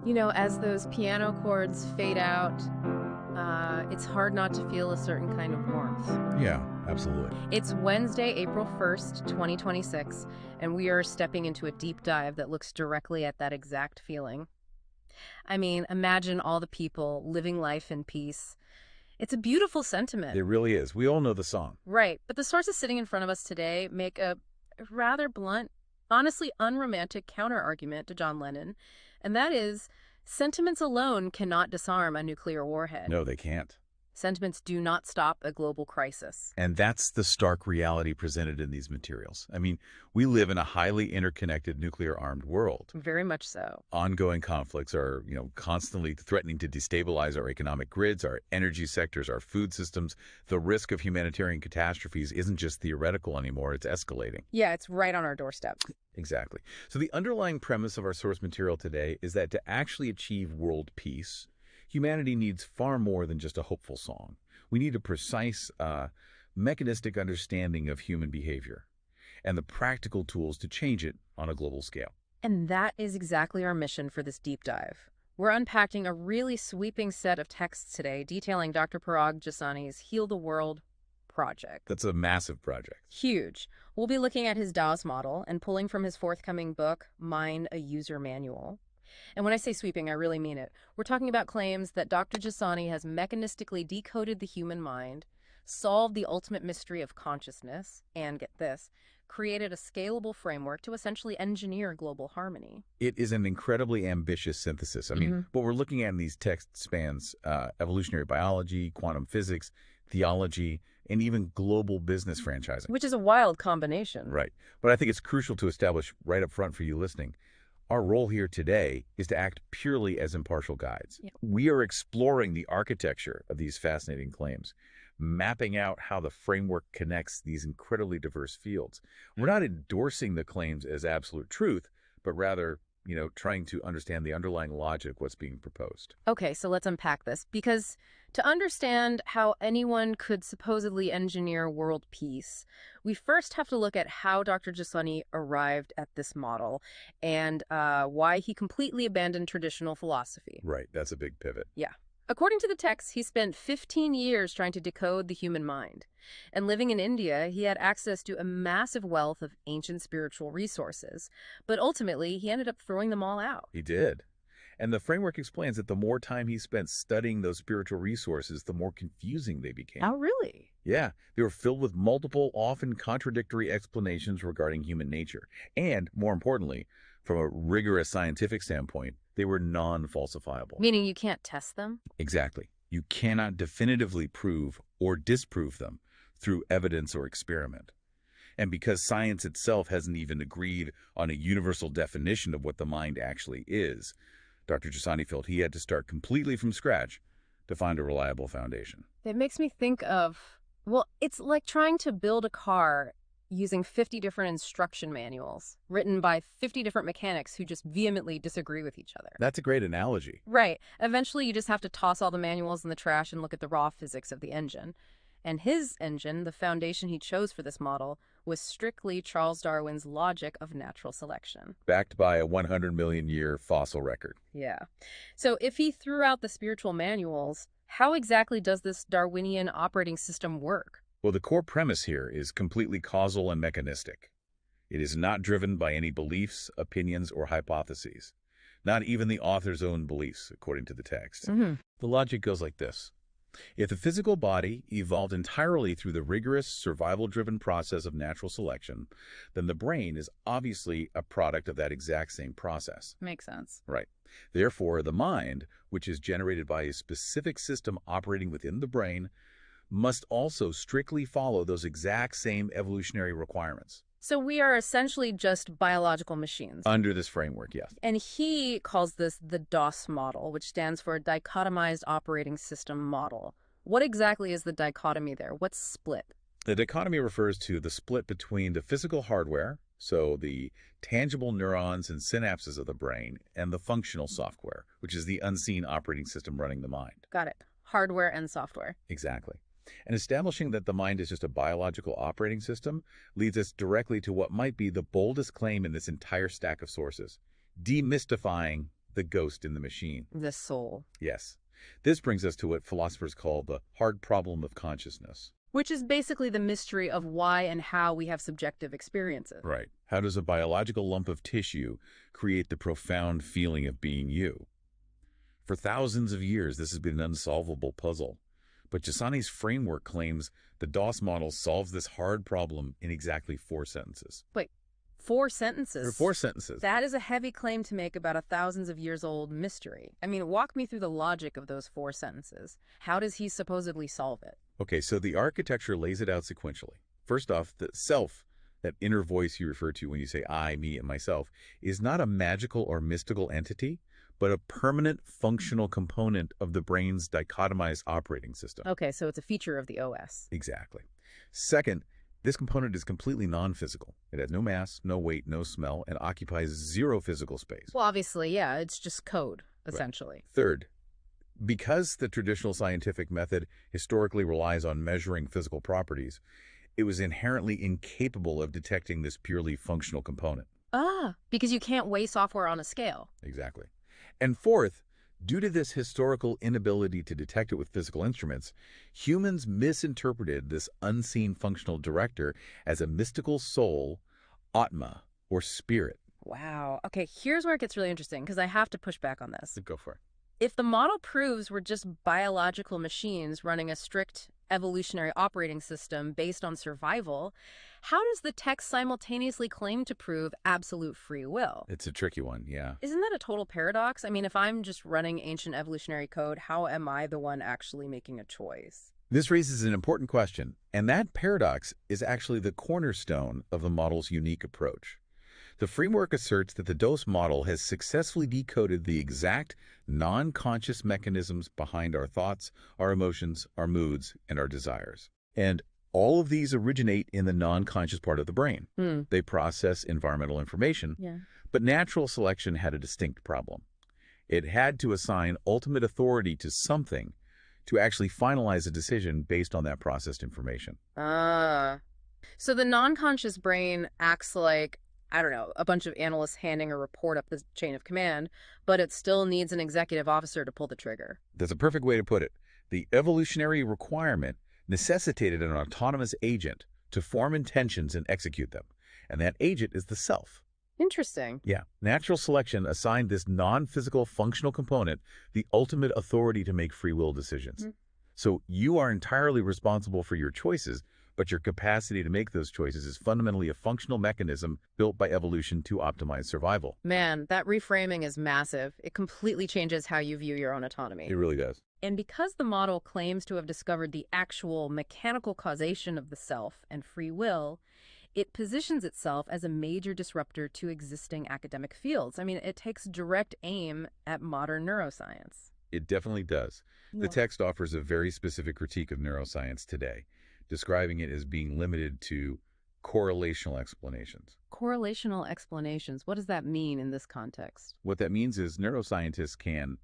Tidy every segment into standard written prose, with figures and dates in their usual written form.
You know, as those piano chords fade out, it's hard not to feel a certain kind of warmth. Yeah, absolutely. It's Wednesday, April 1st, 2026, and we are stepping into a deep dive that looks directly at that exact feeling. I mean, imagine all the people living life in peace. It's a beautiful sentiment. It really is. We all know the song. Right, but the sources sitting in front of us today make a rather blunt, honestly unromantic counter-argument to John Lennon, and that is, sentiments alone cannot disarm a nuclear warhead. No, they can't. Sentiments do not stop a global crisis. And that's the stark reality presented in these materials. I mean, we live in a highly interconnected nuclear-armed world. Very much so. Ongoing conflicts are, constantly threatening to destabilize our economic grids, our energy sectors, our food systems. The risk of humanitarian catastrophes isn't just theoretical anymore, it's escalating. Yeah, it's right on our doorstep. Exactly. So the underlying premise of our source material today is that to actually achieve world peace, humanity needs far more than just a hopeful song. We need a precise, mechanistic understanding of human behavior and the practical tools to change it on a global scale. And that is exactly our mission for this deep dive. We're unpacking a really sweeping set of texts today detailing Dr. Parag Jasani's Heal the World project. That's a massive project. Huge. We'll be looking at his DAOs model and pulling from his forthcoming book, Mind, a User Manual. And when I say sweeping, I really mean it. We're talking about claims that Dr. Jasani has mechanistically decoded the human mind, solved the ultimate mystery of consciousness, and get this, created a scalable framework to essentially engineer global harmony. It is an incredibly ambitious synthesis. I mean, what we're looking at in these texts spans evolutionary biology, quantum physics, theology, and even global business franchising. Which is a wild combination. Right. But I think it's crucial to establish right up front for you listening, our role here today is to act purely as impartial guides. Yeah. We are exploring the architecture of these fascinating claims, mapping out how the framework connects these incredibly diverse fields. We're not endorsing the claims as absolute truth, but rather, trying to understand the underlying logic of what's being proposed. Okay, so let's unpack this, because to understand how anyone could supposedly engineer world peace, we first have to look at how Dr. Jasani arrived at this model and why he completely abandoned traditional philosophy. Right, that's a big pivot. Yeah. According to the text, he spent 15 years trying to decode the human mind. And living in India, he had access to a massive wealth of ancient spiritual resources. But ultimately, he ended up throwing them all out. He did. And the framework explains that the more time he spent studying those spiritual resources, the more confusing they became. Oh, really? Yeah, they were filled with multiple, often contradictory explanations regarding human nature. And, more importantly, from a rigorous scientific standpoint, they were non-falsifiable. Meaning you can't test them? Exactly. You cannot definitively prove or disprove them through evidence or experiment. And because science itself hasn't even agreed on a universal definition of what the mind actually is, Dr. Jasani felt he had to start completely from scratch to find a reliable foundation. That makes me think of, well, it's like trying to build a car using 50 different instruction manuals written by 50 different mechanics who just vehemently disagree with each other. That's a great analogy. Right. Eventually, you just have to toss all the manuals in the trash and look at the raw physics of the engine. And his engine, the foundation he chose for this model, was strictly Charles Darwin's logic of natural selection. Backed by a 100 million year fossil record. Yeah. So if he threw out the spiritual manuals, how exactly does this Darwinian operating system work? Well, the core premise here is completely causal and mechanistic. It is not driven by any beliefs, opinions, or hypotheses. Not even the author's own beliefs, according to the text. The logic goes like this. If the physical body evolved entirely through the rigorous, survival-driven process of natural selection, then the brain is obviously a product of that exact same process. Makes sense. Right. Therefore, the mind, which is generated by a specific system operating within the brain, must also strictly follow those exact same evolutionary requirements. So we are essentially just biological machines. Under this framework, yes. And he calls this the DOS model, which stands for Dichotomized Operating System model. What exactly is the dichotomy there? What's split? The dichotomy refers to the split between the physical hardware, so the tangible neurons and synapses of the brain, and the functional software, which is the unseen operating system running the mind. Got it. Hardware and software. Exactly. And establishing that the mind is just a biological operating system leads us directly to what might be the boldest claim in this entire stack of sources, demystifying the ghost in the machine. The soul. Yes. This brings us to what philosophers call the hard problem of consciousness. Which is basically the mystery of why and how we have subjective experiences. Right. How does a biological lump of tissue create the profound feeling of being you? For thousands of years, this has been an unsolvable puzzle. But Giussani's framework claims the DOS model solves this hard problem in exactly 4 sentences. Wait, 4 sentences? 4 sentences. That is a heavy claim to make about a thousands of years old mystery. I mean, walk me through the logic of those 4 sentences. How does he supposedly solve it? Okay, so the architecture lays it out sequentially. First off, the self, that inner voice you refer to when you say I, me, and myself, is not a magical or mystical entity, but a permanent functional component of the brain's dichotomized operating system. Okay, so it's a feature of the OS. Exactly. Second, this component is completely non-physical. It has no mass, no weight, no smell, and occupies 0 physical space. Well, obviously, yeah, it's just code, essentially. Right. Third, because the traditional scientific method historically relies on measuring physical properties, it was inherently incapable of detecting this purely functional component. Because you can't weigh software on a scale. Exactly. And fourth, due to this historical inability to detect it with physical instruments, humans misinterpreted this unseen functional director as a mystical soul, Atma, or spirit. Wow. Okay, here's where it gets really interesting, because I have to push back on this. Go for it. If the model proves we're just biological machines running a strict evolutionary operating system based on survival, how does the text simultaneously claim to prove absolute free will? It's a tricky one, yeah. Isn't that a total paradox? I mean, if I'm just running ancient evolutionary code, how am I the one actually making a choice? This raises an important question, and that paradox is actually the cornerstone of the model's unique approach. The framework asserts that the DOS model has successfully decoded the exact non-conscious mechanisms behind our thoughts, our emotions, our moods, and our desires. And all of these originate in the non-conscious part of the brain. They process environmental information, but natural selection had a distinct problem. It had to assign ultimate authority to something to actually finalize a decision based on that processed information. So the non-conscious brain acts like, I don't know, a bunch of analysts handing a report up the chain of command, but it still needs an executive officer to pull the trigger. That's a perfect way to put it. The evolutionary requirement necessitated an autonomous agent to form intentions and execute them. And that agent is the self. Interesting. Yeah. Natural selection assigned this non-physical functional component the ultimate authority to make free will decisions. So you are entirely responsible for your choices, but your capacity to make those choices is fundamentally a functional mechanism built by evolution to optimize survival. Man, that reframing is massive. It completely changes how you view your own autonomy. It really does. And because the model claims to have discovered the actual mechanical causation of the self and free will, it positions itself as a major disruptor to existing academic fields. I mean, it takes direct aim at modern neuroscience. It definitely does. The text offers a very specific critique of neuroscience today, describing it as being limited to correlational explanations. Correlational explanations. What does that mean in this context? What that means is neuroscientists can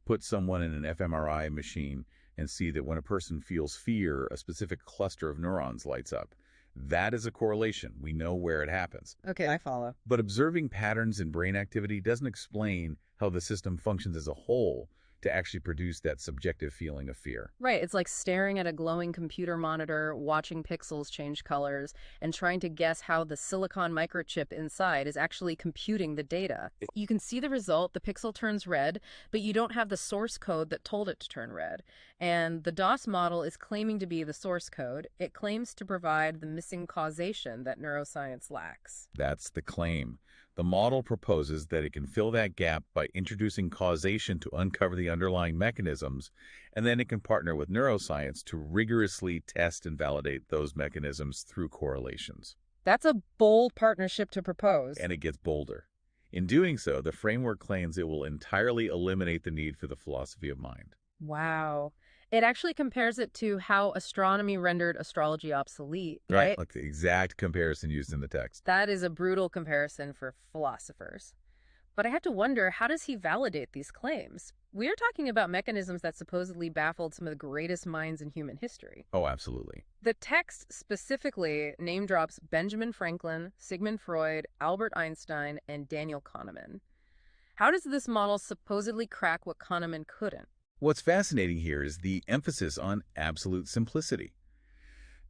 put someone in an fMRI machine and see that when a person feels fear, a specific cluster of neurons lights up. That is a correlation. We know where it happens. Okay, I follow. But observing patterns in brain activity doesn't explain how the system functions as a whole to actually produce that subjective feeling of fear. Right. It's like staring at a glowing computer monitor, watching pixels change colors, and trying to guess how the silicon microchip inside is actually computing the data. You can see the result, the pixel turns red, but you don't have the source code that told it to turn red. And the DOS model is claiming to be the source code. It claims to provide the missing causation that neuroscience lacks. That's the claim. The model proposes that it can fill that gap by introducing causation to uncover the underlying mechanisms, and then it can partner with neuroscience to rigorously test and validate those mechanisms through correlations. That's a bold partnership to propose. And it gets bolder. In doing so, the framework claims it will entirely eliminate the need for the philosophy of mind. Wow. It actually compares it to how astronomy rendered astrology obsolete, right? Like the exact comparison used in the text. That is a brutal comparison for philosophers. But I have to wonder, how does he validate these claims? We are talking about mechanisms that supposedly baffled some of the greatest minds in human history. Oh, absolutely. The text specifically name drops Benjamin Franklin, Sigmund Freud, Albert Einstein, and Daniel Kahneman. How does this model supposedly crack what Kahneman couldn't? What's fascinating here is the emphasis on absolute simplicity.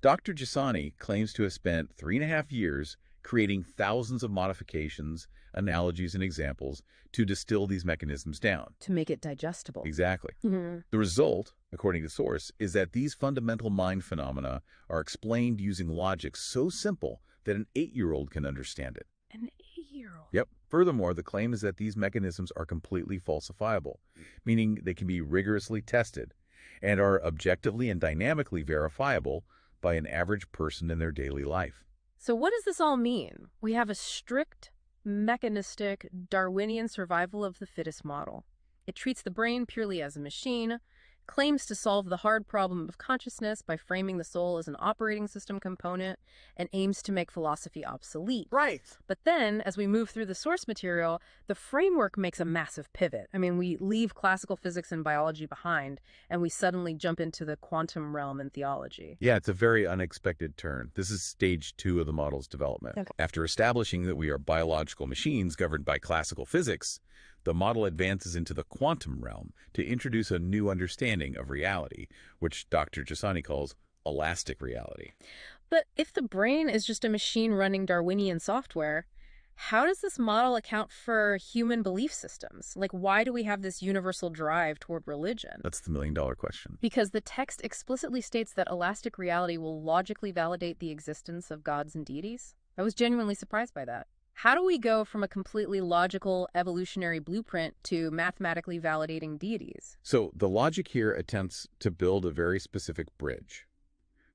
Dr. Giussani claims to have spent 3.5 years creating thousands of modifications, analogies, and examples to distill these mechanisms down. To make it digestible. Exactly. Mhm. The result, according to source, is that these fundamental mind phenomena are explained using logic so simple that an 8-year-old can understand it. An 8-year-old. Yep. Furthermore, the claim is that these mechanisms are completely falsifiable, meaning they can be rigorously tested and are objectively and dynamically verifiable by an average person in their daily life. So what does this all mean? We have a strict, mechanistic, Darwinian survival of the fittest model. It treats the brain purely as a machine, claims to solve the hard problem of consciousness by framing the soul as an operating system component, and aims to make philosophy obsolete. Right. But then, as we move through the source material, the framework makes a massive pivot. I mean, we leave classical physics and biology behind, and we suddenly jump into the quantum realm and theology. Yeah, it's a very unexpected turn. This is stage 2 of the model's development. Okay. After establishing that we are biological machines governed by classical physics, the model advances into the quantum realm to introduce a new understanding of reality, which Dr. Giussani calls elastic reality. But if the brain is just a machine running Darwinian software, how does this model account for human belief systems? Like, why do we have this universal drive toward religion? That's the million-dollar question. Because the text explicitly states that elastic reality will logically validate the existence of gods and deities. I was genuinely surprised by that. How do we go from a completely logical evolutionary blueprint to mathematically validating deities? So the logic here attempts to build a very specific bridge.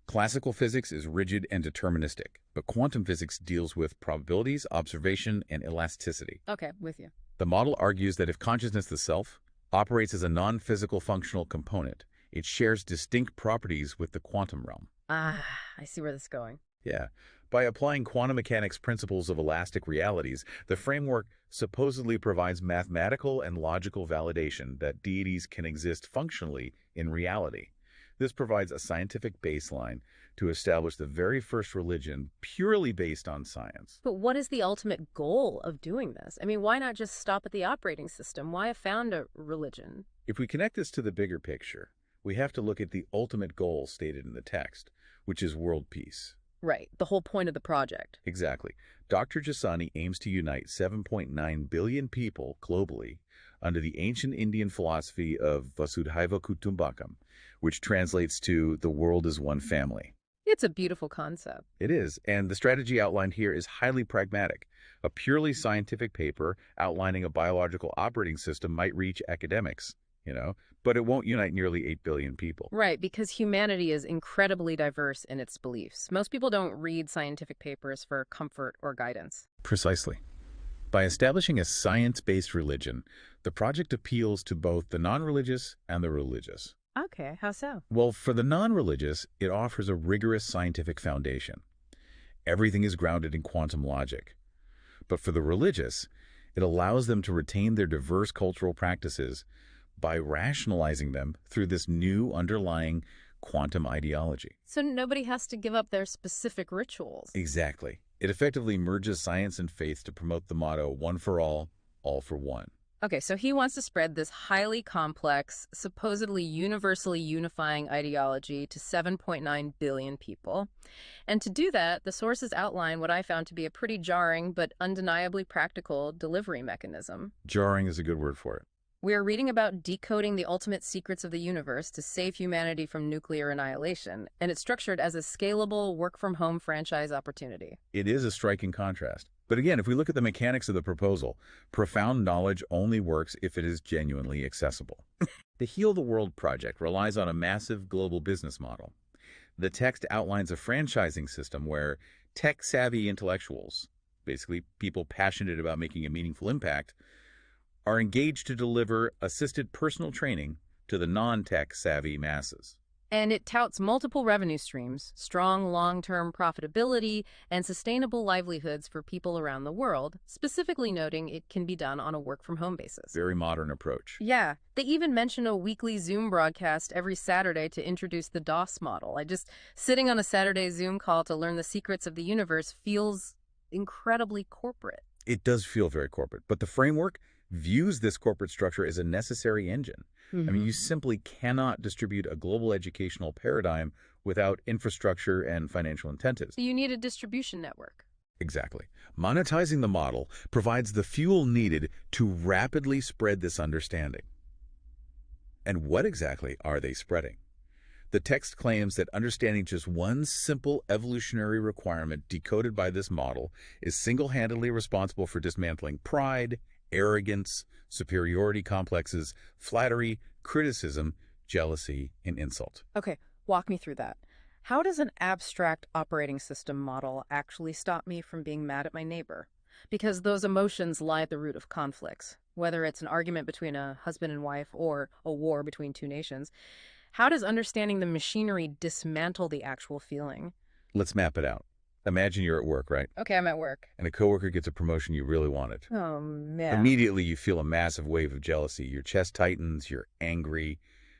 Classical physics is rigid and deterministic, but quantum physics deals with probabilities, observation, and elasticity. Okay, with you. The model argues that if consciousness, the self, operates as a non-physical functional component, it shares distinct properties with the quantum realm. Ah, I see where this is going. Yeah. By applying quantum mechanics principles of elastic realities, the framework supposedly provides mathematical and logical validation that deities can exist functionally in reality. This provides a scientific baseline to establish the very first religion purely based on science. But what is the ultimate goal of doing this? I mean, why not just stop at the operating system? Why found a religion? If we connect this to the bigger picture, we have to look at the ultimate goal stated in the text, which is world peace. Right, the whole point of the project. Exactly. Dr. Giussani aims to unite 7.9 billion people globally under the ancient Indian philosophy of Vasudhaiva Kutumbakam, which translates to the world is one family. It's a beautiful concept. It is, and the strategy outlined here is highly pragmatic. A purely scientific paper outlining a biological operating system might reach academics, but it won't unite nearly 8 billion people. Right, because humanity is incredibly diverse in its beliefs. Most people don't read scientific papers for comfort or guidance. Precisely. By establishing a science-based religion, the project appeals to both the non-religious and the religious. Okay, how so? Well, for the non-religious, it offers a rigorous scientific foundation. Everything is grounded in quantum logic. But for the religious, it allows them to retain their diverse cultural practices by rationalizing them through this new underlying quantum ideology. So nobody has to give up their specific rituals. Exactly. It effectively merges science and faith to promote the motto, one for all for one. Okay, so he wants to spread this highly complex, supposedly universally unifying ideology to 7.9 billion people. And to do that, the sources outline what I found to be a pretty jarring but undeniably practical delivery mechanism. Jarring is a good word for it. We are reading about decoding the ultimate secrets of the universe to save humanity from nuclear annihilation, and it's structured as a scalable work-from-home franchise opportunity. It is a striking contrast. But again, if we look at the mechanics of the proposal, profound knowledge only works if it is genuinely accessible. The Heal the World project relies on a massive global business model. The text outlines a franchising system where tech-savvy intellectuals, basically people passionate about making a meaningful impact, are engaged to deliver assisted personal training to the non-tech savvy masses. And it touts multiple revenue streams, strong long-term profitability, and sustainable livelihoods for people around the world, specifically noting it can be done on a work-from-home basis. Very modern approach. Yeah, they even mention a weekly Zoom broadcast every Saturday to introduce the DOS model. Sitting on a Saturday Zoom call to learn the secrets of the universe feels incredibly corporate. It does feel very corporate, but the framework views this corporate structure as a necessary engine. I mean, Hmm. you simply cannot distribute a global educational paradigm without infrastructure and financial incentives. You need a distribution network. Exactly. Monetizing the model provides the fuel needed to rapidly spread this understanding. And what exactly are they spreading? The text claims that understanding just one simple evolutionary requirement decoded by this model is single-handedly responsible for dismantling pride, arrogance, superiority complexes, flattery, criticism, jealousy, and insult. Okay, walk me through that. How does an abstract operating system model actually stop me from being mad at my neighbor? Because those emotions lie at the root of conflicts, whether it's an argument between a husband and wife or a war between two nations. How does understanding the machinery dismantle the actual feeling? Let's map it out. Imagine you're at work, right? Okay, I'm at work. And a coworker gets a promotion you really wanted. Oh, man. Immediately, you feel a massive wave of jealousy. Your chest tightens, you're angry.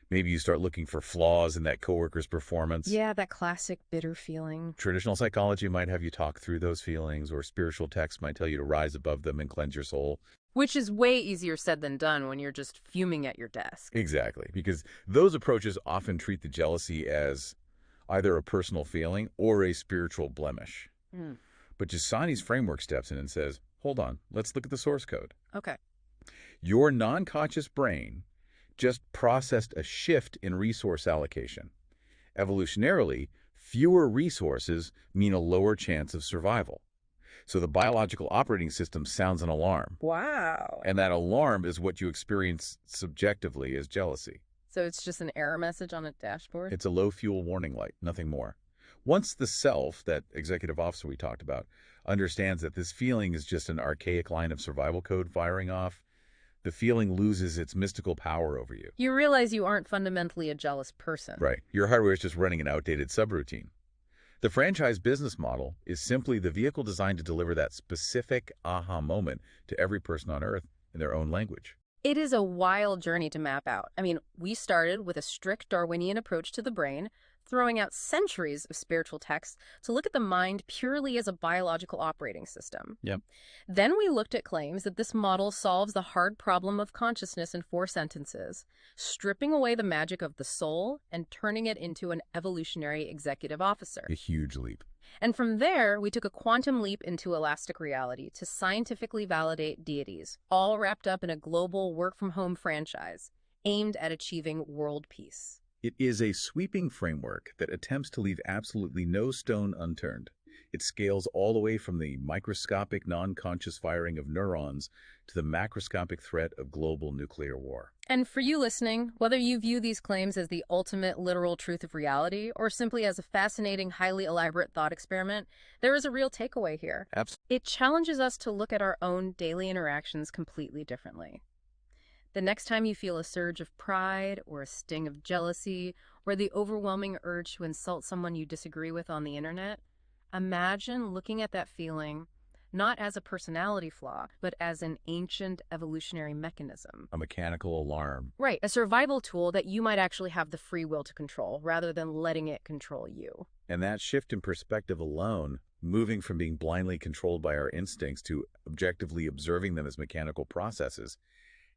Maybe you start looking for flaws in that coworker's performance. Yeah, that classic bitter feeling. Traditional psychology might have you talk through those feelings, or spiritual texts might tell you to rise above them and cleanse your soul. Which is way easier said than done when you're just fuming at your desk. Exactly, because those approaches often treat the jealousy as either a personal feeling or a spiritual blemish. Mm, But Giussani's framework steps in and says, hold on, let's look at the source code. okay. Your non-conscious brain just processed a shift in resource allocation. Evolutionarily, fewer resources mean a lower chance of survival. So the biological operating system sounds an alarm. Wow. And that alarm is what you experience subjectively as jealousy. So it's just an error message on a dashboard? It's a low fuel warning light, nothing more. Once the self, that executive officer we talked about, understands that this feeling is just an archaic line of survival code firing off, the feeling loses its mystical power over you. You realize you aren't fundamentally a jealous person. Right. Your hardware is just running an outdated subroutine. The franchise business model is simply the vehicle designed to deliver that specific aha moment to every person on Earth in their own language. It is a wild journey to map out. I mean, we started with a strict Darwinian approach to the brain, throwing out centuries of spiritual texts to look at the mind purely as a biological operating system. Yep. Then we looked at claims that this model solves the hard problem of consciousness in 4 sentences, stripping away the magic of the soul and turning it into an evolutionary executive officer. A huge leap. And from there, we took a quantum leap into elastic reality to scientifically validate deities, all wrapped up in a global work-from-home franchise aimed at achieving world peace. It is a sweeping framework that attempts to leave absolutely no stone unturned. It scales all the way from the microscopic non-conscious firing of neurons to the macroscopic threat of global nuclear war. And for you listening, whether you view these claims as the ultimate literal truth of reality or simply as a fascinating, highly elaborate thought experiment, there is a real takeaway here. Absolutely. It challenges us to look at our own daily interactions completely differently. The next time you feel a surge of pride or a sting of jealousy or the overwhelming urge to insult someone you disagree with on the internet, imagine looking at that feeling not as a personality flaw, but as an ancient evolutionary mechanism. A mechanical alarm. Right, a survival tool that you might actually have the free will to control rather than letting it control you. And that shift in perspective alone, moving from being blindly controlled by our instincts to objectively observing them as mechanical processes,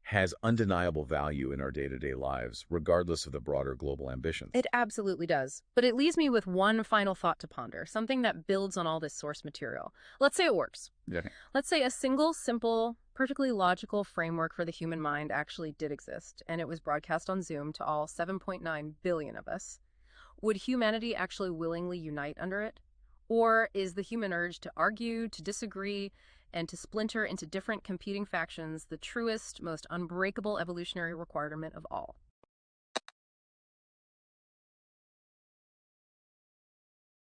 has undeniable value in our day-to-day lives, regardless of the broader global ambitions. It absolutely does. But it leaves me with one final thought to ponder, something that builds on all this source material. Let's say it works. Okay. Let's say a single, simple, perfectly logical framework for the human mind actually did exist, and it was broadcast on Zoom to all 7.9 billion of us. Would humanity actually willingly unite under it? Or is the human urge to argue, to disagree, and to splinter into different competing factions the truest, most unbreakable evolutionary requirement of all?